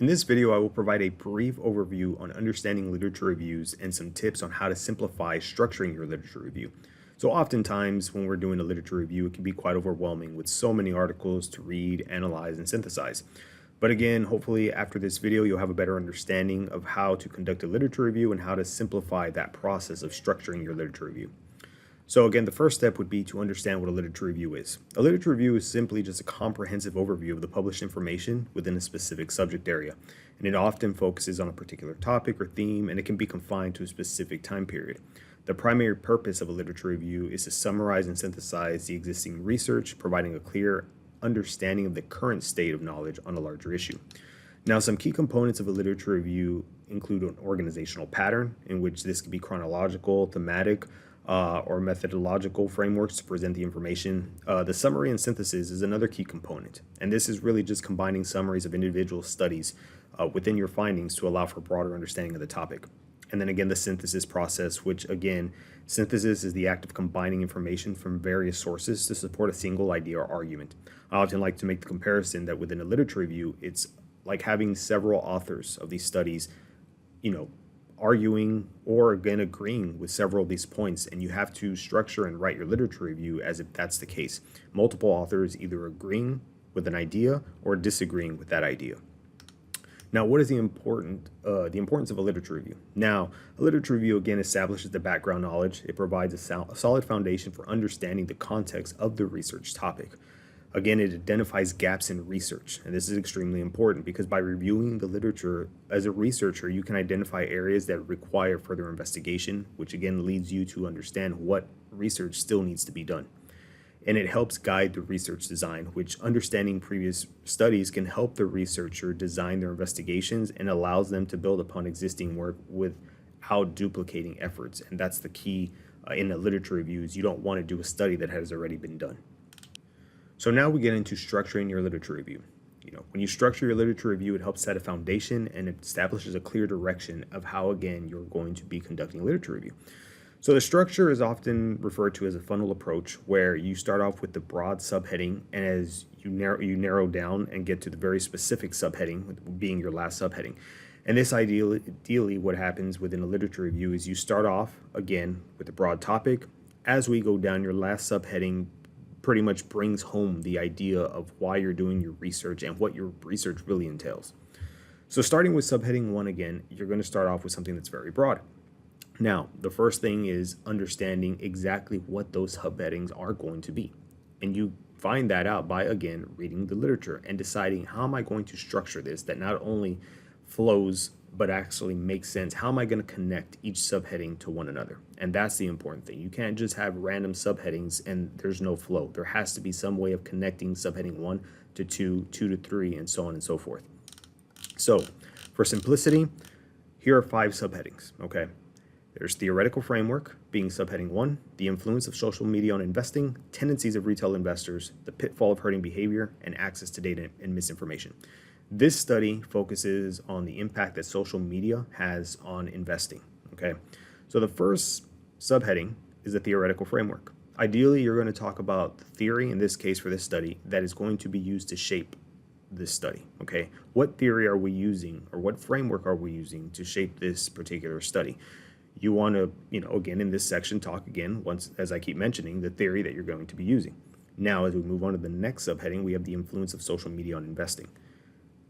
In this video, I will provide a brief overview on understanding literature reviews and some tips on how to simplify structuring your literature review. So oftentimes when we're doing a literature review, it can be quite overwhelming with so many articles to read, analyze, and synthesize. But again, hopefully after this video, you'll have a better understanding of how to conduct a literature review and how to simplify that process of structuring your literature review. So again, the first step would be to understand what a literature review is. A literature review is simply just a comprehensive overview of the published information within a specific subject area, and it often focuses on a particular topic or theme, and it can be confined to a specific time period. The primary purpose of a literature review is to summarize and synthesize the existing research, providing a clear understanding of the current state of knowledge on a larger issue. Now, some key components of a literature review include an organizational pattern, in which this could be chronological, thematic, or methodological frameworks to present the information. The summary and synthesis is another key component, and this is really just combining summaries of individual studies within your findings to allow for broader understanding of the topic. And then again, the synthesis process, which again, synthesis is the act of combining information from various sources to support a single idea or argument. I often like to make the comparison that within a literature review, it's like having several authors of these studies, arguing or again agreeing with several of these points, and you have to structure and write your literature review as if that's the case. Multiple authors either agreeing with an idea or disagreeing with that idea. Now, what is the importance of a literature review? Now, a literature review again establishes the background knowledge. It provides a solid foundation for understanding the context of the research topic. Again, it identifies gaps in research, and this is extremely important because by reviewing the literature as a researcher, you can identify areas that require further investigation, which again leads you to understand what research still needs to be done. And it helps guide the research design, which understanding previous studies can help the researcher design their investigations and allows them to build upon existing work without duplicating efforts. And that's the key in the literature reviews. You don't want to do a study that has already been done. So now we get into structuring your literature review. When you structure your literature review, it helps set a foundation and it establishes a clear direction of how, again, you're going to be conducting a literature review. So the structure is often referred to as a funnel approach, where you start off with the broad subheading, and as you narrow down and get to the very specific subheading, being your last subheading. And this ideally what happens within a literature review is you start off, again, with a broad topic. As we go down, your last subheading pretty much brings home the idea of why you're doing your research and what your research really entails. So starting with subheading 1 again, you're going to start off with something that's very broad. Now, the first thing is understanding exactly what those subheadings are going to be. And you find that out by, again, reading the literature and deciding, how am I going to structure this that not only flows but actually makes sense? How am I going to connect each subheading to one another? And that's the important thing. You can't just have random subheadings and there's no flow. There has to be some way of connecting subheading 1 to 2, 2 to 3, and so on and so forth. So for simplicity, here are 5 subheadings, okay? There's theoretical framework, being subheading 1, the influence of social media on investing, tendencies of retail investors, the pitfall of herding behavior, and access to data and misinformation. This study focuses on the impact that social media has on investing, okay? So the first subheading is the theoretical framework. Ideally, you're going to talk about the theory, in this case for this study, that is going to be used to shape this study, okay? What theory are we using, or what framework are we using to shape this particular study? You want to, again, in this section, talk again, once, as I keep mentioning, the theory that you're going to be using. Now, as we move on to the next subheading, we have the influence of social media on investing.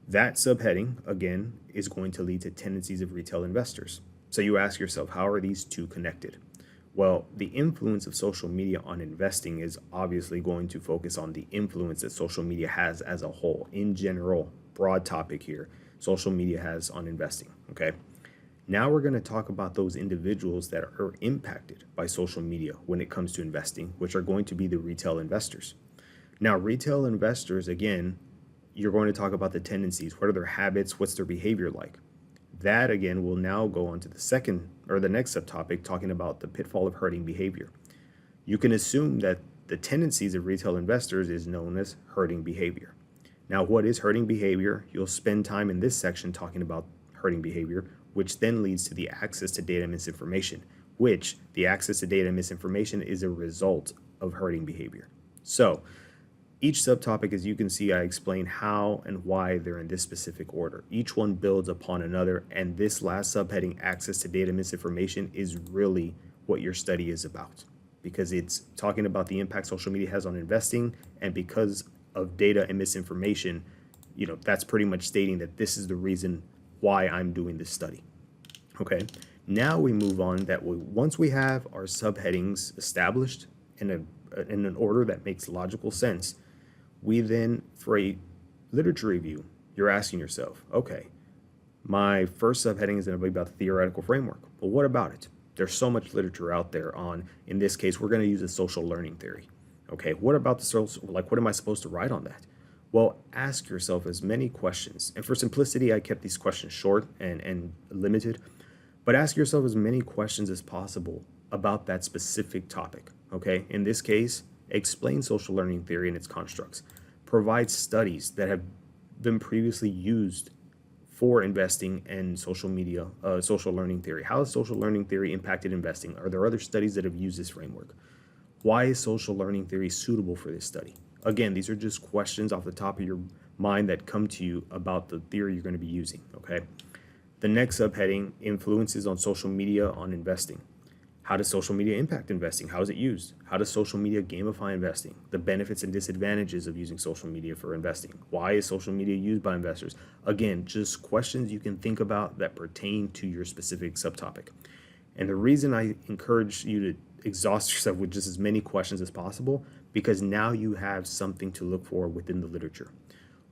That subheading, again, is going to lead to tendencies of retail investors. So you ask yourself, how are these two connected? Well, the influence of social media on investing is obviously going to focus on the influence that social media has as a whole. In general, broad topic here, social media has on investing, okay? Now we're going to talk about those individuals that are impacted by social media when it comes to investing, which are going to be the retail investors. Now, retail investors, again, you're going to talk about the tendencies. What are their habits? What's their behavior like? That, again, will now go on to the next subtopic, talking about the pitfall of herding behavior. You can assume that the tendencies of retail investors is known as herding behavior. Now, what is herding behavior? You'll spend time in this section talking about herding behavior, which then leads to the access to data misinformation, which the access to data misinformation is a result of herding behavior. So Each subtopic, as you can see, I explain how and why they're in this specific order. Each one builds upon another, and this last subheading, access to data misinformation, is really what your study is about, because it's talking about the impact social media has on investing, and because of data and misinformation, that's pretty much stating that this is the reason why I'm doing this study. Okay, now we move on that once we have our subheadings established in an order that makes logical sense, we then, for a literature review, you're asking yourself, okay, my first subheading is going to be about the theoretical framework. But what about it? There's so much literature out there on, in this case, we're going to use a social learning theory. Okay, what about the social, what am I supposed to write on that? Well, ask yourself as many questions. And for simplicity, I kept these questions short and limited, but ask yourself as many questions as possible about that specific topic. Okay, in this case, explain social learning theory and its constructs. Provide studies that have been previously used for investing and social media, social learning theory. How has social learning theory impacted investing? Are there other studies that have used this framework? Why is social learning theory suitable for this study? Again, these are just questions off the top of your mind that come to you about the theory you're going to be using, okay? The next subheading, influences on social media on investing. How does social media impact investing? How is it used? How does social media gamify investing? The benefits and disadvantages of using social media for investing. Why is social media used by investors? Again, just questions you can think about that pertain to your specific subtopic. And the reason I encourage you to exhaust yourself with just as many questions as possible, because now you have something to look for within the literature.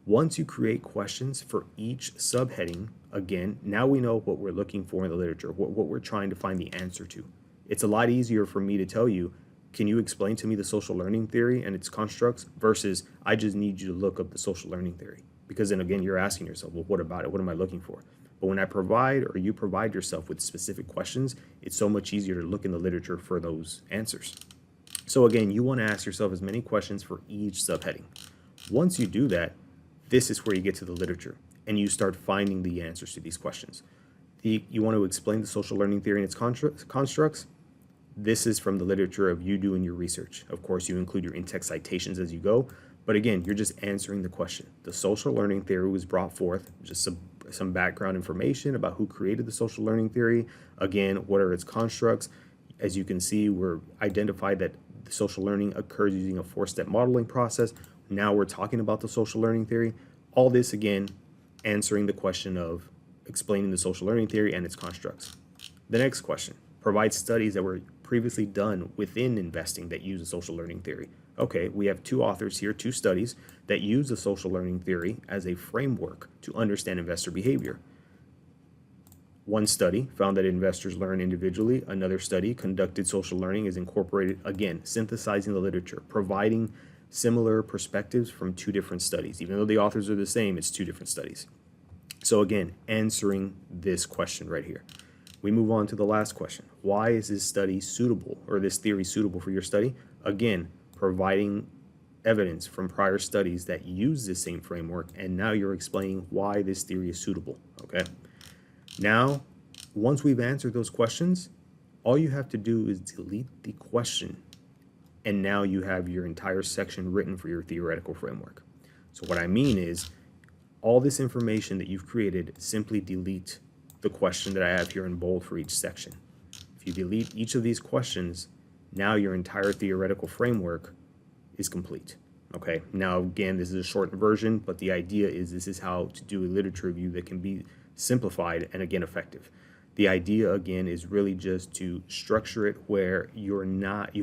Once you create questions for each subheading, again, now we know what we're looking for in the literature, what we're trying to find the answer to. It's a lot easier for me to tell you, can you explain to me the social learning theory and its constructs, versus I just need you to look up the social learning theory. Because then again, you're asking yourself, well, what about it? What am I looking for? But when I provide, or you provide yourself with specific questions, it's so much easier to look in the literature for those answers. So again, you want to ask yourself as many questions for each subheading. Once you do that, this is where you get to the literature and you start finding the answers to these questions. You want to explain the social learning theory and its constructs. This is from the literature of you doing your research. Of course, you include your in-text citations as you go, but again, you're just answering the question. The social learning theory was brought forth, just some background information about who created the social learning theory. Again, what are its constructs? As you can see, we're identified that the social learning occurs using a 4-step modeling process. Now we're talking about the social learning theory. All this, again, answering the question of explaining the social learning theory and its constructs. The next question, provide studies that were previously done within investing that use the social learning theory. Okay, we have 2 authors here, 2 studies that use the social learning theory as a framework to understand investor behavior. One study found that investors learn individually. Another study conducted social learning is incorporated, again, synthesizing the literature, providing similar perspectives from 2 different studies. Even though the authors are the same, it's 2 different studies. So again, answering this question right here. We move on to the last question. Why is this study suitable, or this theory suitable for your study? Again, providing evidence from prior studies that use the same framework, and now you're explaining why this theory is suitable, okay? Now, once we've answered those questions, all you have to do is delete the question, and now you have your entire section written for your theoretical framework. So what I mean is, all this information that you've created, simply delete the question that I have here in bold for each section. If you delete each of these questions, now your entire theoretical framework is complete. Okay, now again, this is a short version, but the idea is this is how to do a literature review that can be simplified and again effective. The idea again is really just to structure it where you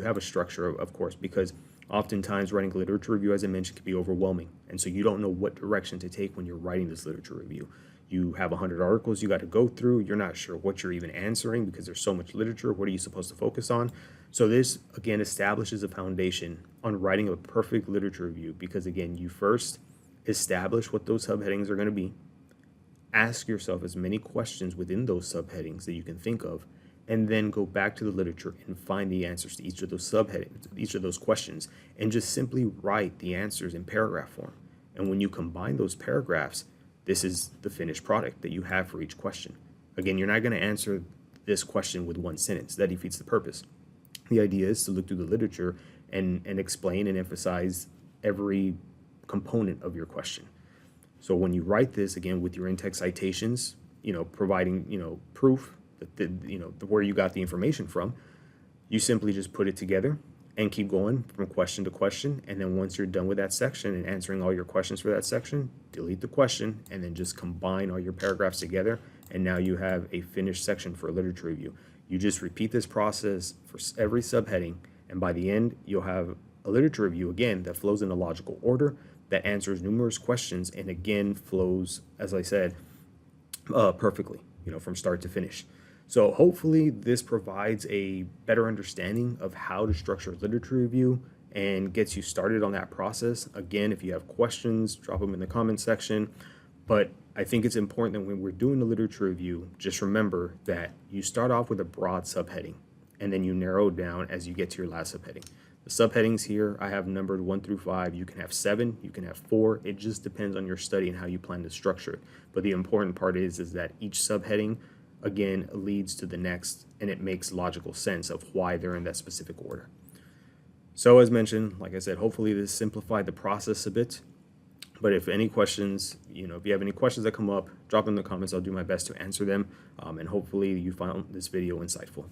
have a structure, of course, because oftentimes writing a literature review, as I mentioned, can be overwhelming. And so you don't know what direction to take when you're writing this literature review. You have 100 articles you got to go through. You're not sure what you're even answering because there's so much literature. What are you supposed to focus on? So this, again, establishes a foundation on writing a perfect literature review, because, again, you first establish what those subheadings are going to be. Ask yourself as many questions within those subheadings that you can think of, and then go back to the literature and find the answers to each of those subheadings, each of those questions, and just simply write the answers in paragraph form. And when you combine those paragraphs, this is the finished product that you have for each question. Again, you're not going to answer this question with one sentence. That defeats the purpose. The idea is to look through the literature and explain and emphasize every component of your question. So when you write this again with your in-text citations, providing, proof that where you got the information from, you simply just put it together and keep going from question to question. And then once you're done with that section and answering all your questions for that section, delete the question and then just combine all your paragraphs together. And now you have a finished section for literature review. You just repeat this process for every subheading, and by the end, you'll have a literature review again that flows in a logical order, that answers numerous questions, and again flows, as I said, perfectly, from start to finish. So hopefully this provides a better understanding of how to structure literature review and gets you started on that process. Again, if you have questions, drop them in the comment section. But I think it's important that when we're doing the literature review, just remember that you start off with a broad subheading and then you narrow down as you get to your last subheading. The subheadings here I have numbered 1 through 5. You can have 7, you can have 4. It just depends on your study and how you plan to structure it. But the important part is that each subheading again leads to the next, and it makes logical sense of why they're in that specific order. So as mentioned, like I said, hopefully this simplified the process a bit. But if any questions, if you have any questions that come up, drop them in the comments. I'll do my best to answer them. And hopefully you found this video insightful.